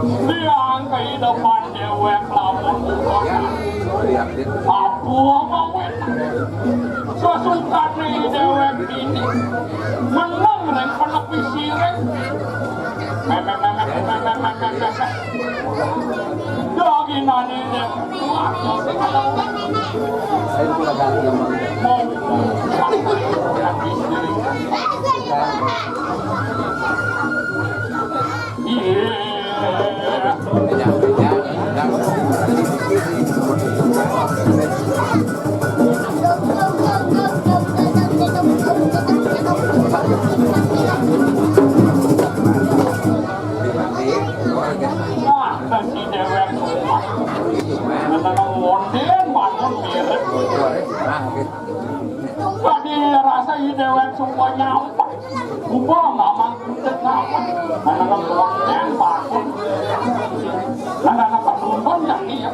Tiang kehidupan dewek lamun apa mau sesuka nih dewek ini menang reng penepi sireng lagi nani deh Tadi rasa dewek semua nyampak ubah mamang kudet ngapan anak-anak kewangan bakun anak-anak penonton yang iya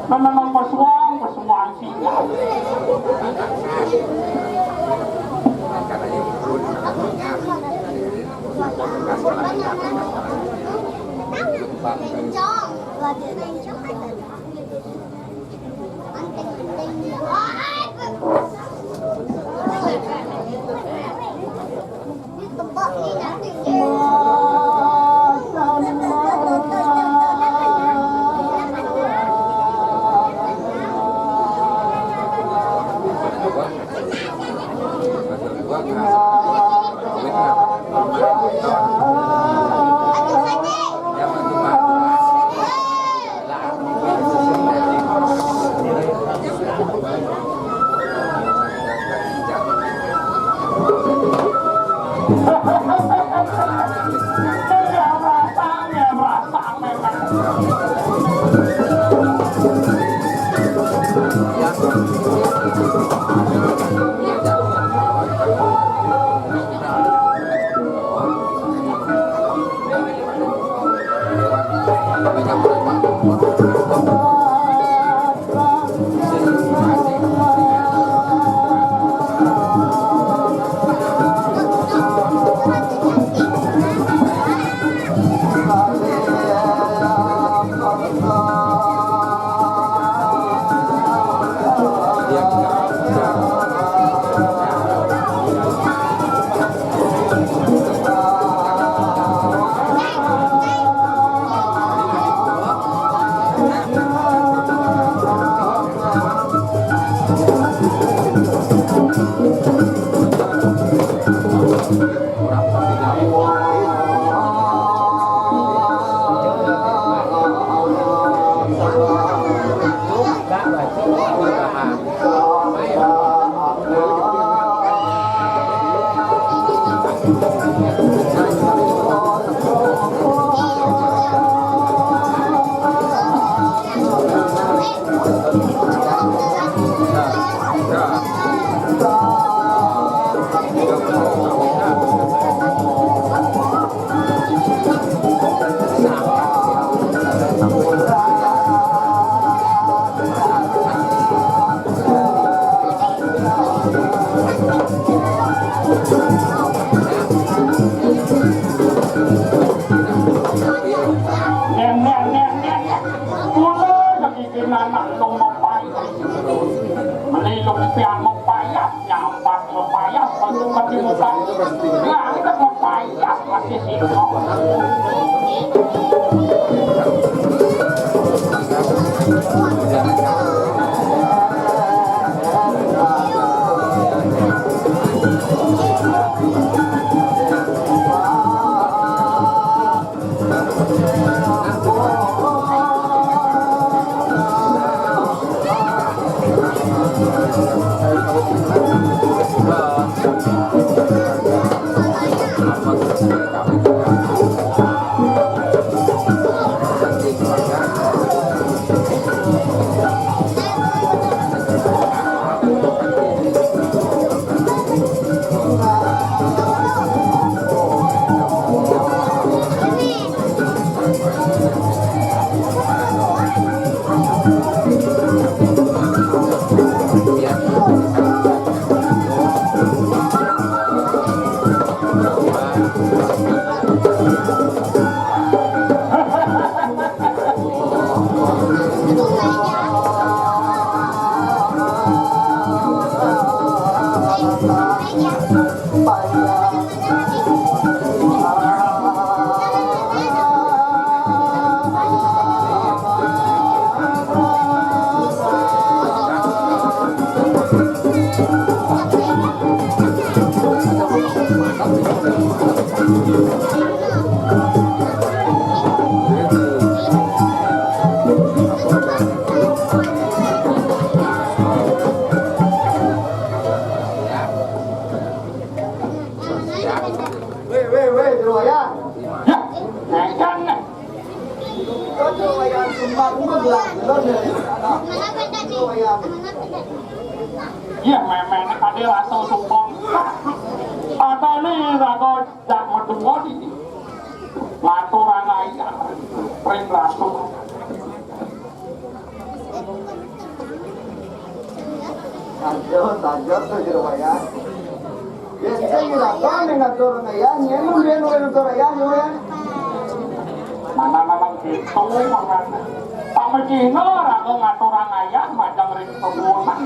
memang bersuang singa Melilung piang mempayas, nyampak mempayas, untuk kecimutan. Nah, kita payah masih singkong. Iya, memang tadi langsung sumpong. Ada nih, rago jak medua di laturan aja, ring langsung. Lanjut tuh di rumah ya. Biasanya kita kan ngatur ya, nyemun dia ngatur ya, ya. Mana gitu, mana. Sama Cina, rago ngaturan ayah macam ring kebunan.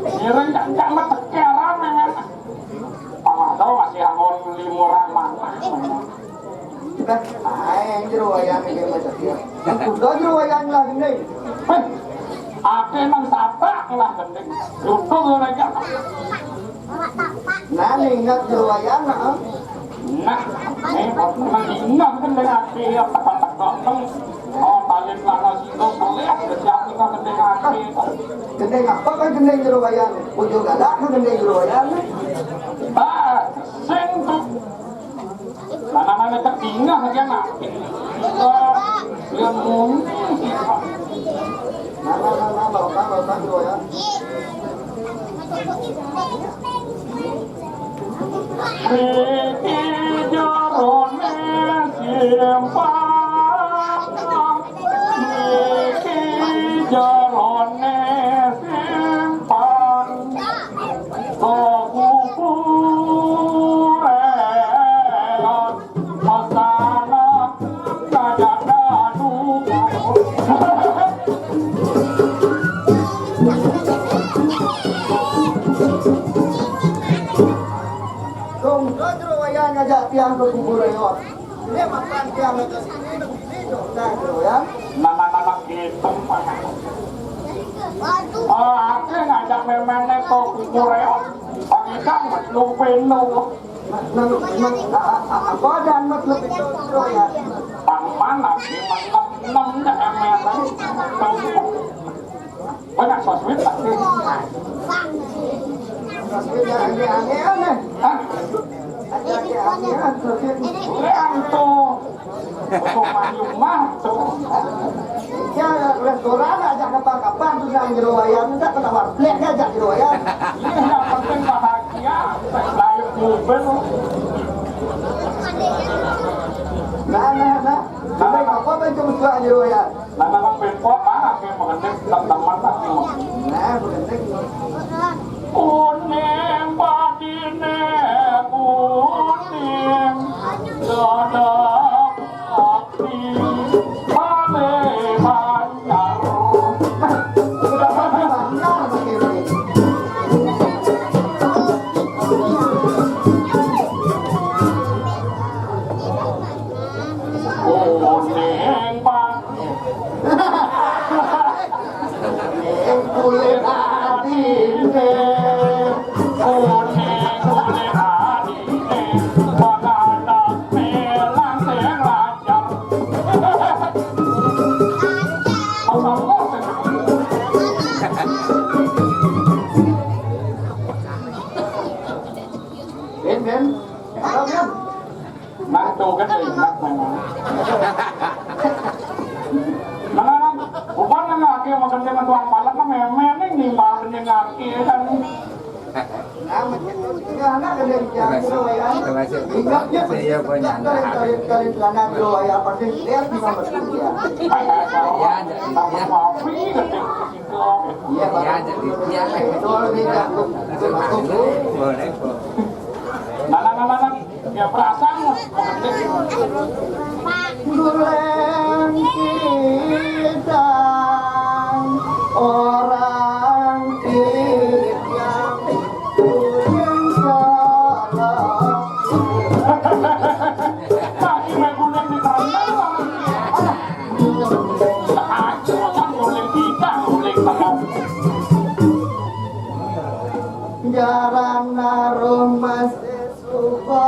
Nyering jangan tekeran memang. Pamado masih angon limuran mana. Yang jero wayang iki macam dia. Udah jero wayang lah ini. Ake nang sabak lah gendeng. Lutung aja. Nah, ingat jero wayang nah. Nah, memang ingat gendeng ake apa-apa. Oh, talin lana situ boleh kerja kita gendeng ake. Gendeng apa kan gendeng jero wayang? Ujung ada kan gendeng jero wayang. Sing tuh. Mana-mana tertinggal aja nak. Yang mungkin. Nah, bapak jero wayang. Iki jarone simpang, iki jarone simpang, kuburan masana kajana duka. Jero wayang ngajak tiang ke kuburan yo. Dia makan tiang ke sini, nah jero wayang. Nama-nama gitu mana? Aku ngajak memangnya ke kuburan. Pagkakang matlupin lo. Apa dan lebih jero wayang. Pangmana di enam na emelan. Banyak sosmed lah. Maksudnya aneh-aneh. Hah? Aneh-aneh terus. Leang tuh. Untuk mah tuh. Ya restoran aja kapan-kapan tuh nang jero wayang enggak kena warplek aja jero wayang. Ini yang penting bahagia. Layak mobil. Nah. Sampai apa pun cuma suara jero wayang. Nama pempok banget yang mengenai teman-teman lagi. Nah, bener. Kuning badine kuning dada api pale banjar. Sudah banyak begini. ingat memang. Nah, bukan ngaki maganda ng tuwang pala na memen ini malu niya ngaki kan. Anak ada yang Surabaya. Ingatnya saya kalian lanang Surabaya pasti lihat di mana dia. Ya, tapi kopi gede situ. Iya, jadi dia betul tidak. Boleh. Mana ya perasaan gede. Bulan kita orang yang punya salah. Pagi meguling di kandang. Jangan guling kita, guling tengah. Jarang naruh masih suka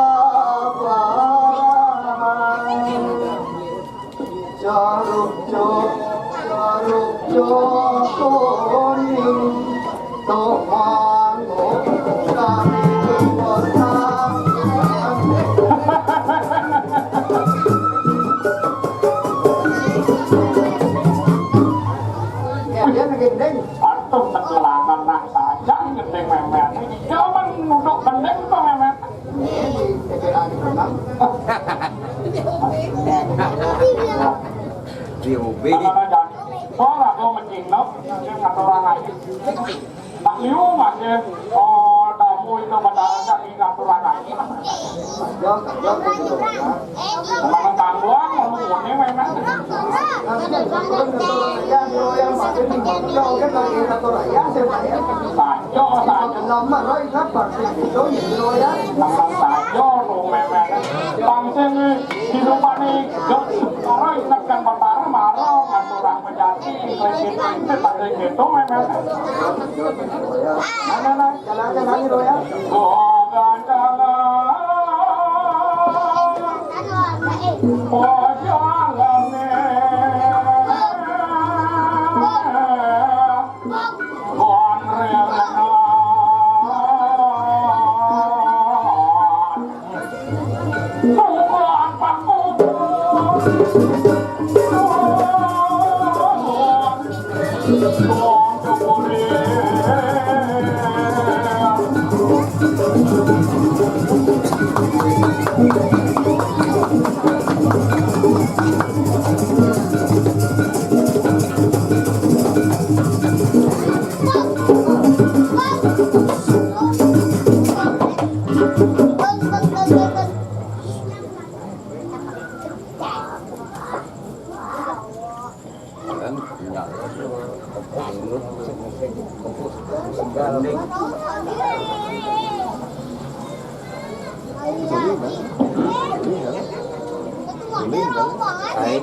Jaruk kuning tomango kami berpasang. Dia ngedeng. Aduh, ketulangan nak saja gede memet. Jangan nuduk bendeng kok memet. Ini TPA di Penang. DOB. Ora kok mencinok, sing ngatur lagi. Tak liu masih tamu itu mendadak di ngatur lagi. Jom gitu ya. Memang tangguang ngomongnya memang. Yang masih di Bangkok kan lagi satu raya sebenarnya. Sajo sajo Nomor roy kapan sih itu gitu ya. memang sajo tuh memang. Bangsa ini hidupan ini jok orang ingatkan pertara marah ngaturang penjati itu pada gitu memang. Nah, jalan gitu ya. Jangan Hey,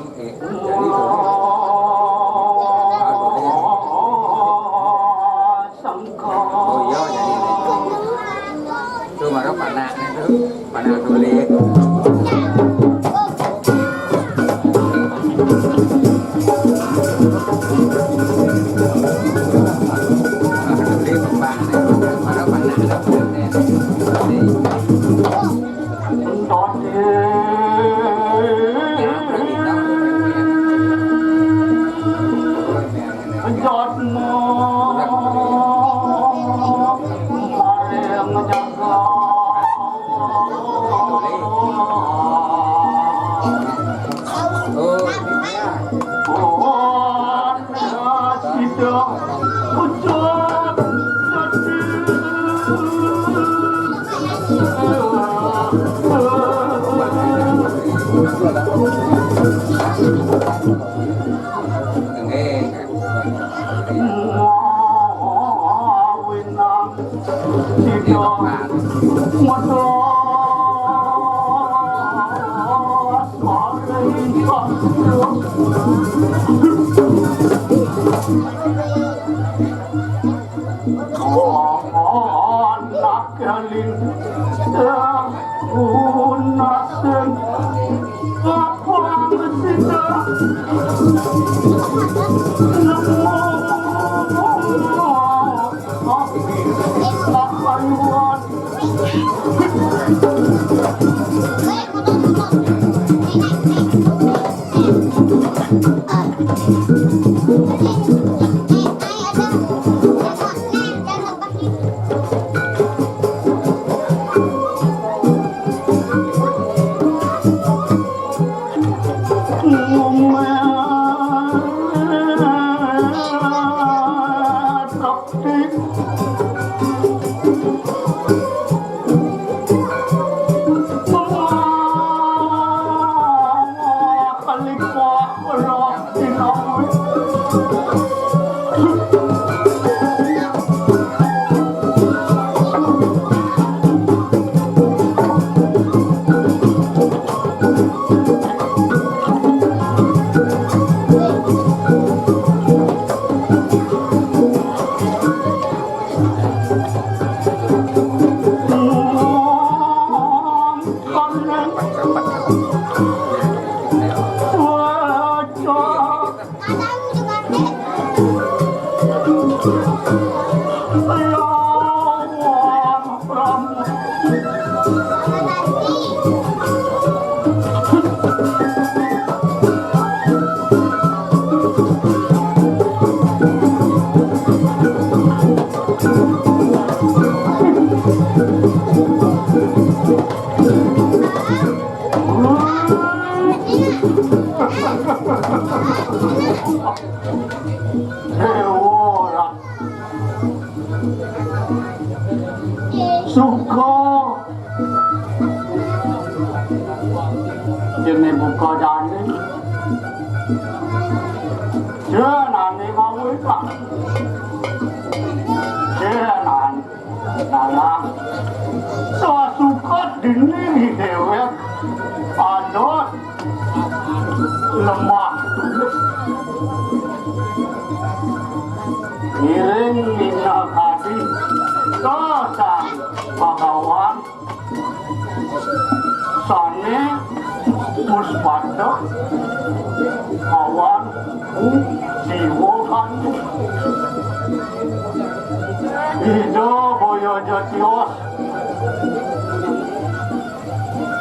Muka jani jenani mau iklan jenan nana sasuka dini dewek adot lemah iring minyak hati dosa bagawan sane puspada awan siwokan Ido boyo jatios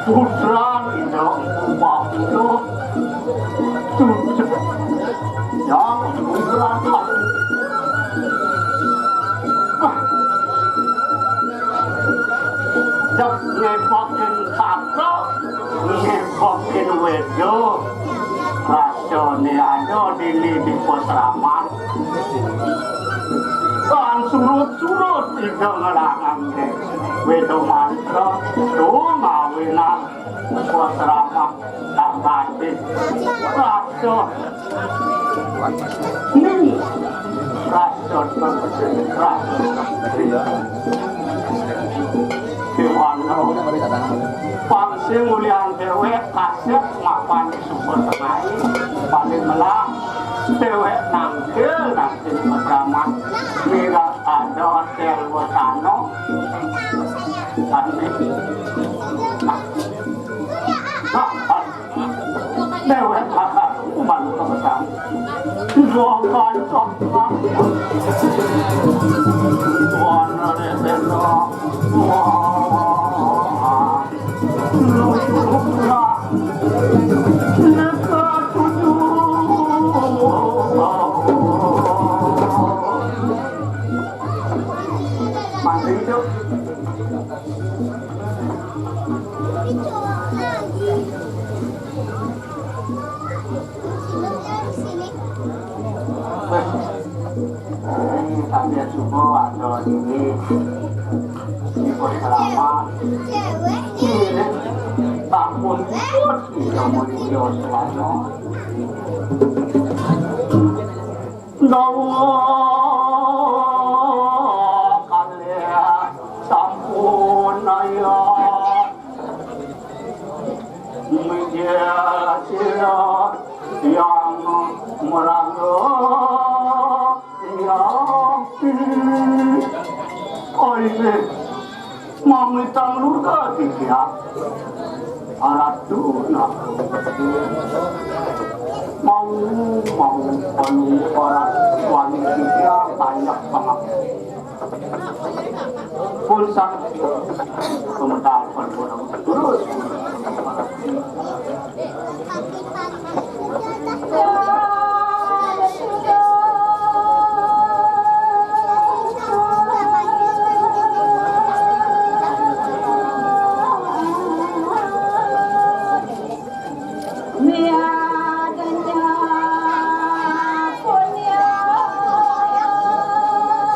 putra Ido waktu tujuh yang berangkat Jab ngepokin satu ngepokin wedo rasone aja dili di posraman kan surut-surut ido ngelangan ke wedo mantra tuh ngawinan posraman tak mati raso ini raso Kewano Pangsi mulian dewek kasih mapan di sumber tengah paling melah dewek nangkil nanti bersama miras ada hotel Wotano nanti dewek kakak umat kebetulan Zokan Zokan Wana Rebeno Masih hidup sampai subuh atau ini ibu selamat ini tampun pun tidak mau selalu dawa kalian tampun ayah menjadi yang merangkul oh ini mami tanglur kaki ya alat tuna mau penuh orang suami dia banyak banget pulsa komentar perbuatan terus